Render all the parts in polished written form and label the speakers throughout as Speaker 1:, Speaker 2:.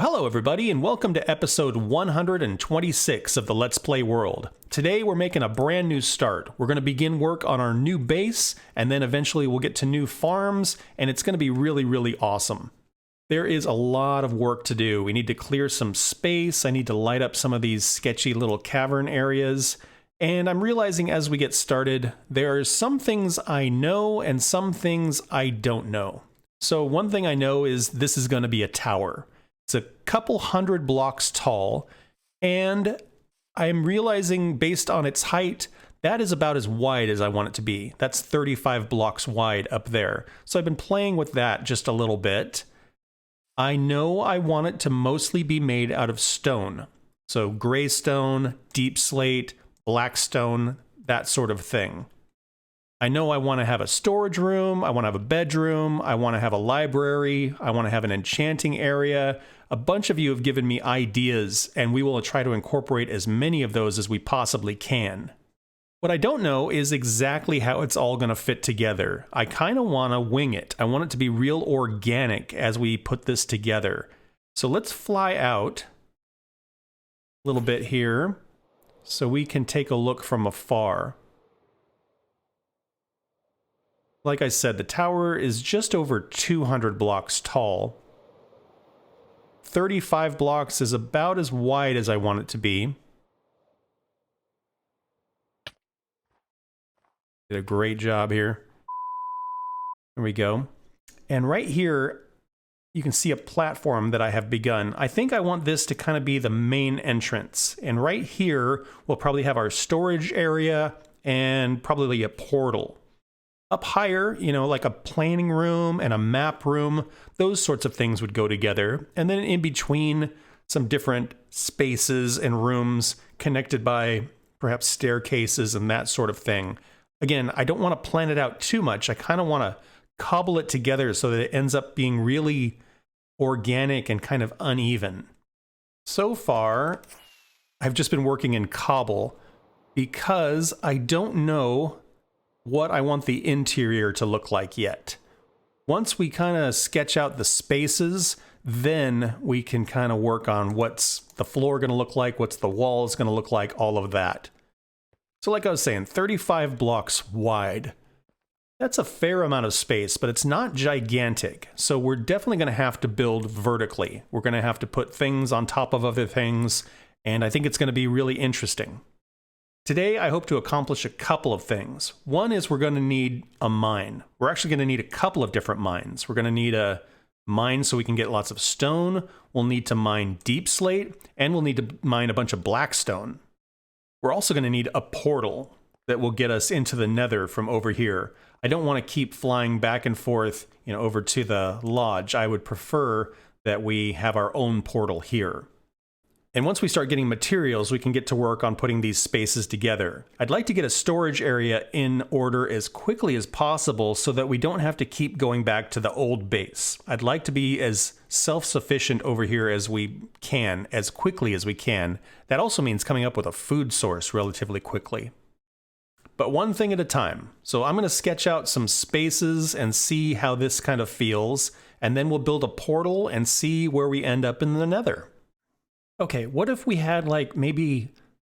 Speaker 1: Hello everybody, and welcome to episode 126 of the Let's Play World. Today we're making a brand new start. We're going to begin work on our new base, and then eventually we'll get to new farms, and it's going to be really awesome. There is a lot of work to do. We need to clear some space, I need to light up some of these sketchy little cavern areas, and I'm realizing as we get started, there are some things I know and some things I don't know. So one thing I know is this is going to be a tower. It's a couple hundred blocks tall, and I'm realizing based on its height, that is about as wide as I want it to be. That's 35 blocks wide up there. So I've been playing with that just a little bit. I know I want it to mostly be made out of stone. So gray stone, deep slate, black stone, that sort of thing. I know I want to have a storage room, I want to have a bedroom, I want to have a library, I want to have an enchanting area. A bunch of you have given me ideas, and we will try to incorporate as many of those as we possibly can. What I don't know is exactly how it's all going to fit together. I kind of want to wing it. I want it to be real organic as we put this together. So let's fly out a little bit here so we can take a look from afar. Like I said, the tower is just over 200 blocks tall. 35 blocks is about as wide as I want it to be. Did a great job here. There we go. And right here, you can see a platform that I have begun. I think I want this to kind of be the main entrance. And right here, we'll probably have our storage area and probably a portal. Up higher, you know, like a planning room and a map room, those sorts of things would go together. And then in between, some different spaces and rooms connected by perhaps staircases and that sort of thing. Again, I don't want to plan it out too much. I kind of want to cobble it together so that it ends up being really organic and kind of uneven. So far, I've just been working in cobble because I don't know what I want the interior to look like yet. Once we kind of sketch out the spaces, then we can kind of work on what's the floor going to look like, what's the walls going to look like, all of that. So like I was saying, 35 blocks wide. That's a fair amount of space, but it's not gigantic. So we're definitely going to have to build vertically. We're going to have to put things on top of other things, and I think it's going to be really interesting. Today, I hope to accomplish a couple of things. One is we're going to need a mine. We're actually going to need a couple of different mines. We're going to need a mine so we can get lots of stone. We'll need to mine deep slate, and we'll need to mine a bunch of black stone. We're also going to need a portal that will get us into the Nether from over here. I don't want to keep flying back and forth, over to the lodge. I would prefer that we have our own portal here. And once we start getting materials, we can get to work on putting these spaces together. I'd like to get a storage area in order as quickly as possible so that we don't have to keep going back to the old base. I'd like to be as self-sufficient over here as we can, as quickly as we can. That also means coming up with a food source relatively quickly. But one thing at a time. So I'm going to sketch out some spaces and see how this kind of feels, and then we'll build a portal and see where we end up in the Nether. Okay, what if we had like maybe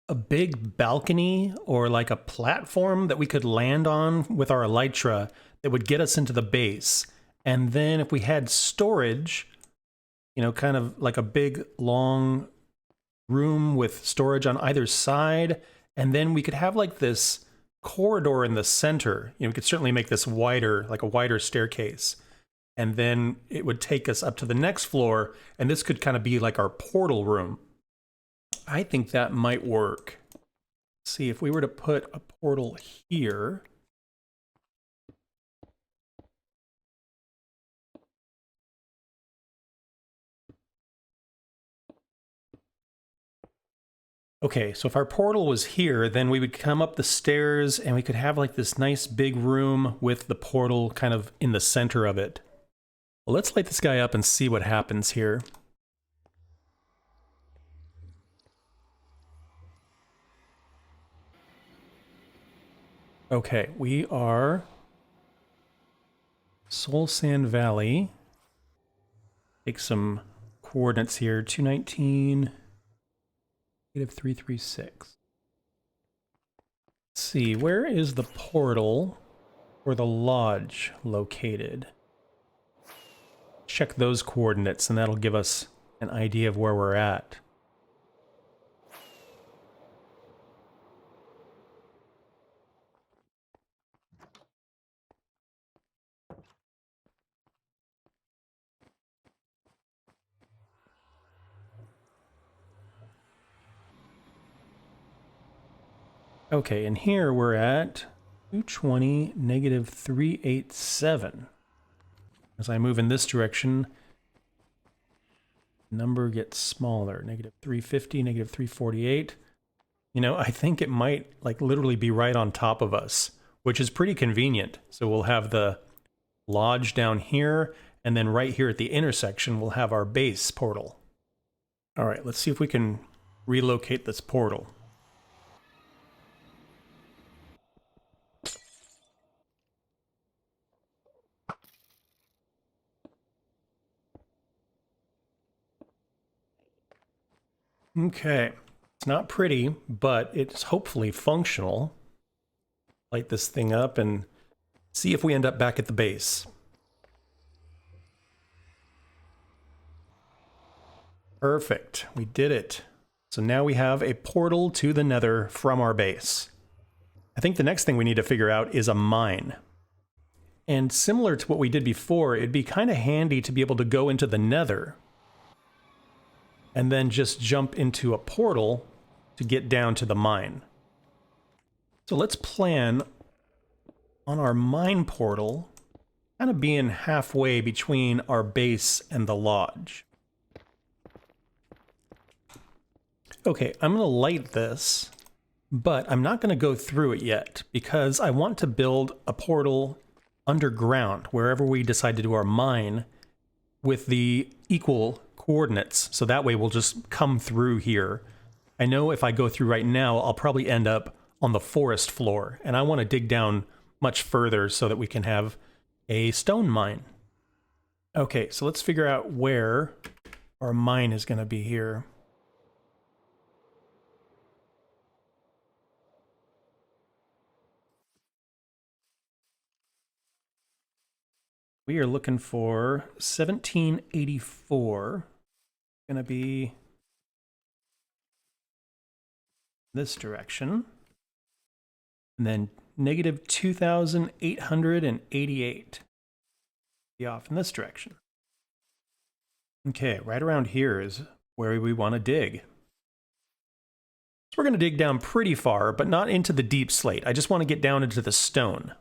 Speaker 1: a big balcony or like a platform that we could land on with our elytra that would get us into the base? And then if we had storage, kind of like a big long room with storage on either side, and then we could have like this corridor in the center. We could certainly make this wider, like a wider staircase. And then it would take us up to the next floor, and this could kind of be like our portal room. I think that might work. Let's see, if we were to put a portal here. Okay, so if our portal was here, then we would come up the stairs and we could have like this nice big room with the portal kind of in the center of it. Well, let's light this guy up and see what happens here. Okay, we are Soul Sand Valley. Take some coordinates here. 219, negative 336. Let's see, where is the portal or the lodge located? Check those coordinates and that'll give us an idea of where we're at. Okay, and here we're at 220, negative 387. As I move in this direction, number gets smaller. Negative 350, negative 348. You know, I think it might like literally be right on top of us, which is pretty convenient. So we'll have the lodge down here, and then right here at the intersection, we'll have our base portal. All right, let's see if we can relocate this portal. Okay, it's not pretty, but it's hopefully functional. Light this thing up and see if we end up back at the base. Perfect, we did it. So now we have a portal to the Nether from our base. I think the next thing we need to figure out is a mine. And similar to what we did before, it'd be kind of handy to be able to go into the Nether and then just jump into a portal to get down to the mine. So let's plan on our mine portal kind of being halfway between our base and the lodge. Okay, I'm going to light this, but I'm not going to go through it yet because I want to build a portal underground wherever we decide to do our mine with the equal coordinates. So that way we'll just come through here. I know if I go through right now, I'll probably end up on the forest floor, and I want to dig down much further so that we can have a stone mine. Okay, so let's figure out where our mine is going to be here. We are looking for 1784. Going to be this direction. And then negative 2,888. Be off in this direction. Okay, right around here is where we want to dig. So we're going to dig down pretty far, but not into the deep slate. I just want to get down into the stone.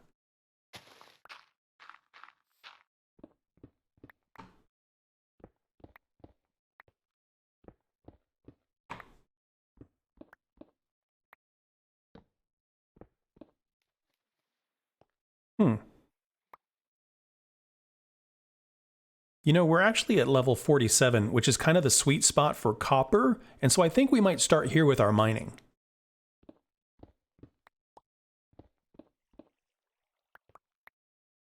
Speaker 1: You know, we're actually at level 47, which is kind of the sweet spot for copper, and so I think we might start here with our mining.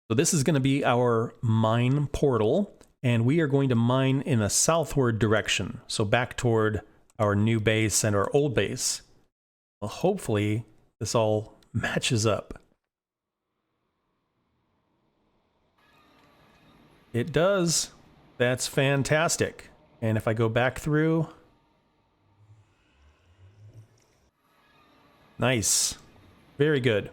Speaker 1: So this is going to be our mine portal, and we are going to mine in a southward direction, so back toward our new base and our old base. Well, hopefully this all matches up. It does. That's fantastic. And if I go back through... Nice. Very good.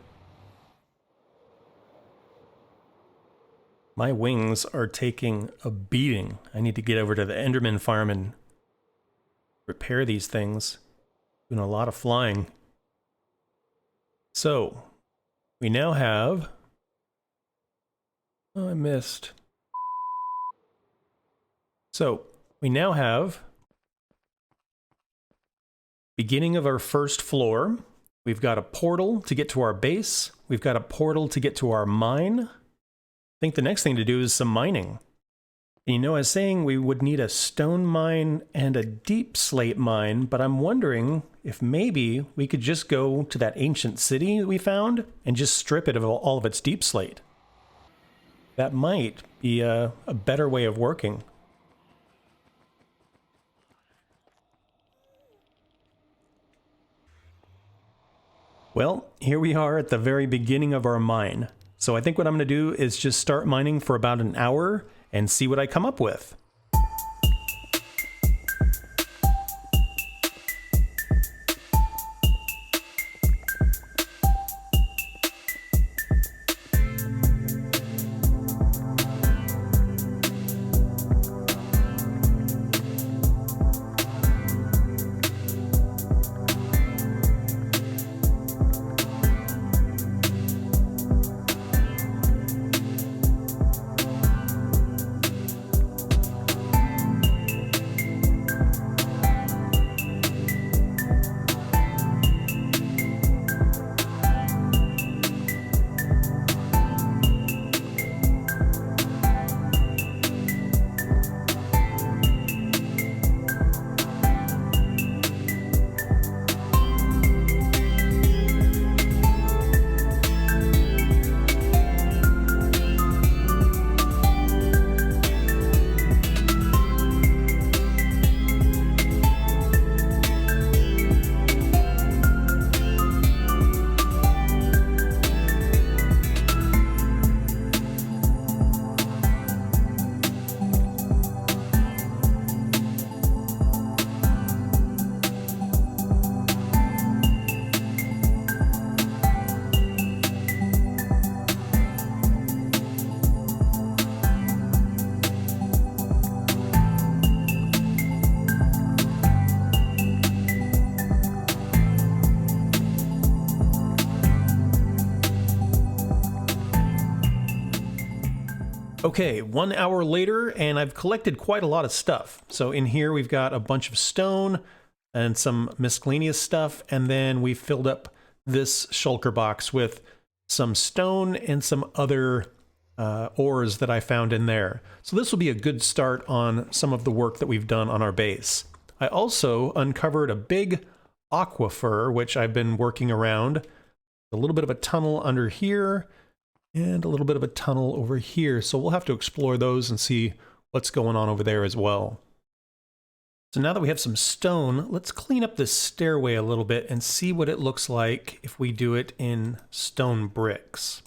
Speaker 1: My wings are taking a beating. I need to get over to the Enderman farm and repair these things. Doing a lot of flying. So, we now have... Oh, I missed. So, we now have beginning of our first floor. We've got a portal to get to our base. We've got a portal to get to our mine. I think the next thing to do is some mining. And you know, I was saying we would need a stone mine and a deep slate mine, but I'm wondering if maybe we could just go to that ancient city that we found and just strip it of all of its deep slate. That might be a better way of working. Well, here we are at the very beginning of our mine. So I think what I'm going to do is just start mining for about an hour and see what I come up with. Okay, 1 hour later, and I've collected quite a lot of stuff. So in here we've got a bunch of stone and some miscellaneous stuff, and then we filled up this shulker box with some stone and some other ores that I found in there. So this will be a good start on some of the work that we've done on our base. I also uncovered a big aquifer, which I've been working around. A little bit of a tunnel under here, and a little bit of a tunnel over here. So we'll have to explore those and see what's going on over there as well. So now that we have some stone, let's clean up this stairway a little bit and see what it looks like if we do it in stone bricks.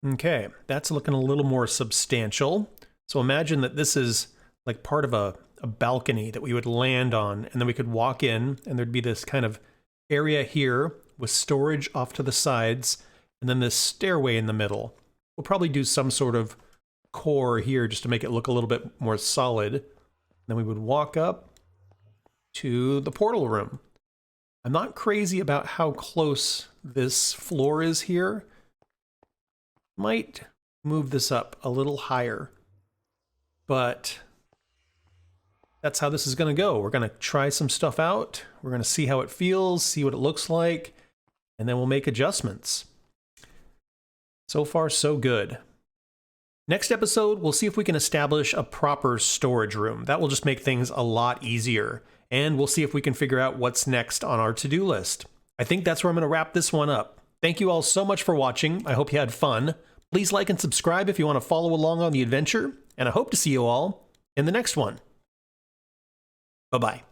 Speaker 1: Okay, that's looking a little more substantial. So imagine that this is like part of a balcony that we would land on, and then we could walk in, and there'd be this kind of area here with storage off to the sides, and then this stairway in the middle. We'll probably do some sort of core here just to make it look a little bit more solid. Then we would walk up to the portal room. I'm not crazy about how close this floor is here. Might move this up a little higher, but that's how this is going to go. We're going to try some stuff out. We're going to see how it feels, see what it looks like, and then we'll make adjustments. So far, so good. Next episode, we'll see if we can establish a proper storage room. That will just make things a lot easier. And we'll see if we can figure out what's next on our to-do list. I think that's where I'm going to wrap this one up. Thank you all so much for watching. I hope you had fun. Please like and subscribe if you want to follow along on the adventure. And I hope to see you all in the next one. Bye-bye.